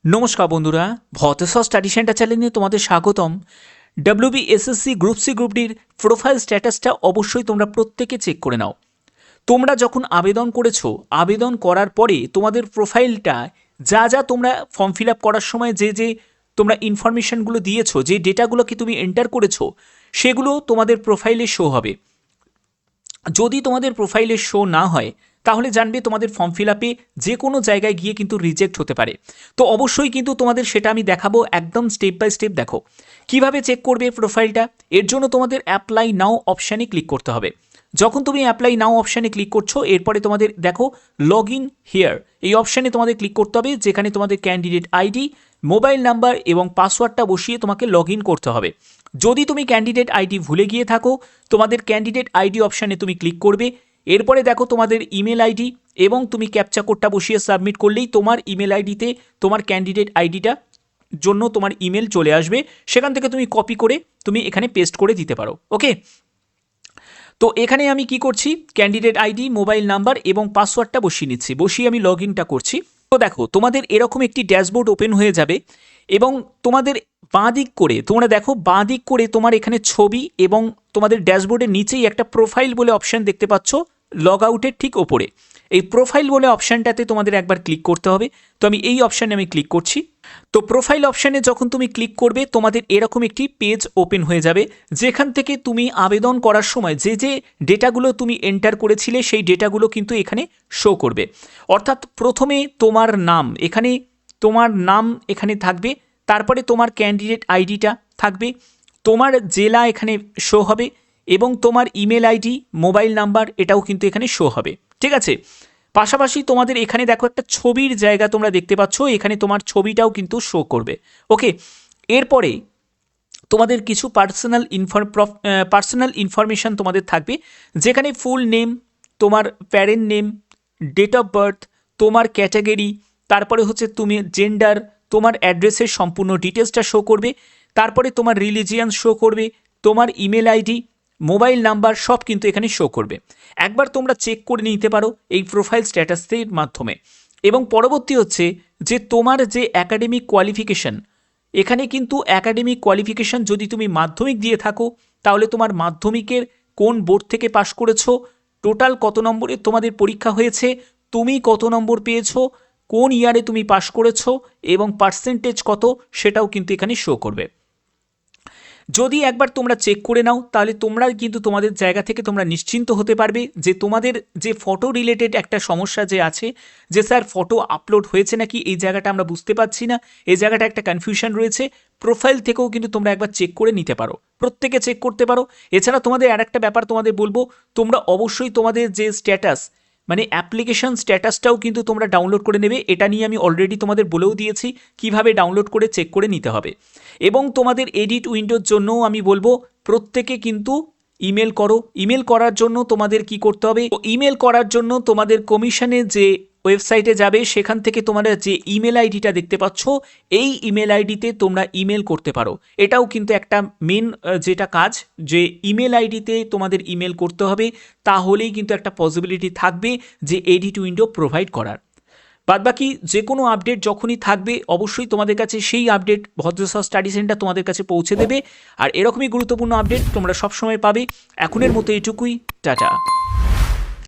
নমস্কার বন্ধুরা, ভতেশ্বর study centre চ্যানেলে তোমাদের স্বাগতম। WBSSC গ্রুপ সি গ্রুপ ডির প্রোফাইল স্ট্যাটাসটা অবশ্যই তোমরা প্রত্যেকে চেক করে নাও। তোমরা যখন আবেদন করেছো, আবেদন করার পরে তোমাদের প্রোফাইলটা যা তোমরা ফর্ম ফিল আপ করার সময় যে তোমরা ইনফরমেশনগুলো দিয়েছো, যে ডেটাগুলোকে তুমি এন্টার করেছো, সেগুলো তোমাদের প্রোফাইলে শো হবে। যদি তোমাদের প্রোফাইলে শো না হয় তাহলে জানবে তোমাদের ফর্ম ফিল আপে যে কোনো জায়গায় গিয়ে কিন্তু রিজেক্ট হতে পারে। তো অবশ্যই কিন্তু তোমাদের সেটা আমি দেখাবো, একদম স্টেপ বাই স্টেপ। দেখো কিভাবে চেক করবে প্রোফাইলটা। এর জন্য তোমাদের অ্যাপ্লাই নাও অপশানে ক্লিক করতে হবে। যখন তুমি অ্যাপ্লাই নাও অপশানে ক্লিক করছো, এরপরে তোমাদের দেখো লগ ইন হিয়ার এই অপশানে তোমাদের ক্লিক করতে হবে, যেখানে তোমাদের ক্যান্ডিডেট আইডি, মোবাইল নাম্বার এবং পাসওয়ার্ডটা বসিয়ে তোমাকে লগ ইন করতে হবে। যদি তুমি ক্যান্ডিডেট আইডি ভুলে গিয়ে থাকো, তোমাদের ক্যান্ডিডেট আইডি অপশানে তুমি ক্লিক করবে। এরপরে দেখো তোমাদের ইমেল আইডি এবং তুমি ক্যাপচা কোডটা বসিয়ে সাবমিট করলেই তোমার ইমেল আইডিতে তোমার ক্যান্ডিডেট আইডিটা জন্য তোমার ইমেল চলে আসবে। সেখান থেকে তুমি কপি করে তুমি এখানে পেস্ট করে দিতে পারো। ওকে, তো এখানে আমি কি করছি, ক্যান্ডিডেট আইডি, মোবাইল নাম্বার এবং পাসওয়ার্ডটা বসিয়ে নিচ্ছি, বসিয়ে আমি লগ ইনটা করছি। তো দেখো তোমাদের এরকম একটি ড্যাশবোর্ড ওপেন হয়ে যাবে এবং তোমাদের বাঁ দিক করে তোমরা দেখো, বাঁ দিক করে তোমার এখানে ছবি এবং তোমাদের ড্যাশবোর্ডের নিচেই একটা প্রোফাইল বলে অপশান দেখতে পাচ্ছ, লগ আউটের ঠিক ওপরে। এই প্রোফাইল বলে অপশানটাতে তোমাদের একবার ক্লিক করতে হবে। তো আমি এই অপশানে আমি ক্লিক করছি। তো প্রোফাইল অপশানে যখন তুমি ক্লিক করবে, তোমাদের এরকম একটি পেজ ওপেন হয়ে যাবে, যেখান থেকে তুমি আবেদন করার সময় যে ডেটাগুলো তুমি এন্টার করেছিলে সেই ডেটাগুলো কিন্তু এখানে শো করবে। অর্থাৎ প্রথমে তোমার নাম, এখানে তোমার নাম এখানে থাকবে, তারপরে তোমার ক্যান্ডিডেট আইডিটা থাকবে, তোমার জেলা এখানে শো হবে এবং তোমার ইমেল আইডি, মোবাইল নাম্বার এটাও কিন্তু এখানে শো হবে। ঠিক আছে, পাশাপাশি তোমাদের এখানে দেখো একটা ছবির জায়গা তোমরা দেখতে পাচ্ছ, এখানে তোমার ছবিটাও কিন্তু শো করবে। ওকে, এরপরে তোমাদের কিছু পার্সোনাল ইনফরমেশান তোমাদের থাকবে, যেখানে ফুল নেম, তোমার parent name, date of birth, তোমার ক্যাটাগরি, তারপরে হচ্ছে তুমি জেন্ডার, তোমার অ্যাড্রেসের সম্পূর্ণ ডিটেলসটা শো করবে, তারপরে তোমার রিলিজিয়ান শো করবে, তোমার ইমেল আইডি, মোবাইল নাম্বার সব কিন্তু এখানে শো করবে। একবার তোমরা চেক করে নিতে পারো এই প্রোফাইল স্ট্যাটাসের মাধ্যমে। এবং পরবর্তী হচ্ছে যে তোমার যে অ্যাকাডেমিক কোয়ালিফিকেশান, এখানে কিন্তু অ্যাকাডেমিক কোয়ালিফিকেশান যদি তুমি মাধ্যমিক দিয়ে থাকো, তাহলে তোমার মাধ্যমিকের কোন বোর্ড থেকে পাশ করেছো, টোটাল কত নম্বরে তোমাদের পরীক্ষা হয়েছে, তুমি কত নম্বর পেয়েছো, কোন ইয়ারে তুমি পাশ করেছো এবং পার্সেন্টেজ কত, সেটাও কিন্তু এখানে শো করবে। যদি একবার তোমরা চেক করে নাও, তাহলে তোমরা কিন্তু তোমাদের জায়গা থেকে তোমরা নিশ্চিন্ত হতে পারবে যে তোমাদের যে ফটো রিলেটেড একটা সমস্যা যে আছে, যে স্যার ফটো আপলোড হয়েছে নাকি এই জায়গাটা আমরা বুঝতে পারছি না, এই জায়গাটা একটা কনফিউশন রয়েছে, প্রোফাইল থেকেও কিন্তু তোমরা একবার চেক করে নিতে পারো, প্রত্যেকে চেক করতে পারো। এছাড়া তোমাদের আর একটা ব্যাপার তোমাদের বলবো, তোমরা অবশ্যই তোমাদের যে স্ট্যাটাস মানে অ্যাপ্লিকেশন স্ট্যাটাসটাও কিন্তু তোমরা ডাউনলোড করে নেবে। এটা নিয়ে আমি অলরেডি তোমাদের বলেও দিয়েছি কিভাবে ডাউনলোড করে চেক করে নিতে হবে। এবং তোমাদের এডিট উইন্ডোর জন্যও আমি বলবো প্রত্যেকে কিন্তু ইমেল করো। ইমেল করার জন্য তোমাদের কি করতে হবে, ইমেল করার জন্য তোমাদের কমিশনের যে ওয়েবসাইটে যাবে, সেখান থেকে তোমরা যে ইমেল আইডিটা দেখতে পাচ্ছ, এই ইমেল আইডিতে তোমরা ইমেল করতে পারো। এটাও কিন্তু একটা মেন যেটা কাজ, যে ইমেল আইডিতে তোমাদের ইমেল করতে হবে, তাহলেই কিন্তু একটা পসিবিলিটি থাকবে যে এডিট উইন্ডো প্রোভাইড করার। বাদবাকি যে কোনো আপডেট যখনই থাকবে অবশ্যই তোমাদের কাছে সেই আপডেট ভদ্রসর স্টাডি সেন্টার তোমাদের কাছে পৌঁছে দেবে। আর এরকমই গুরুত্বপূর্ণ আপডেট তোমরা সবসময় পাবে। এখনের মতো এটুকুই, টাটা।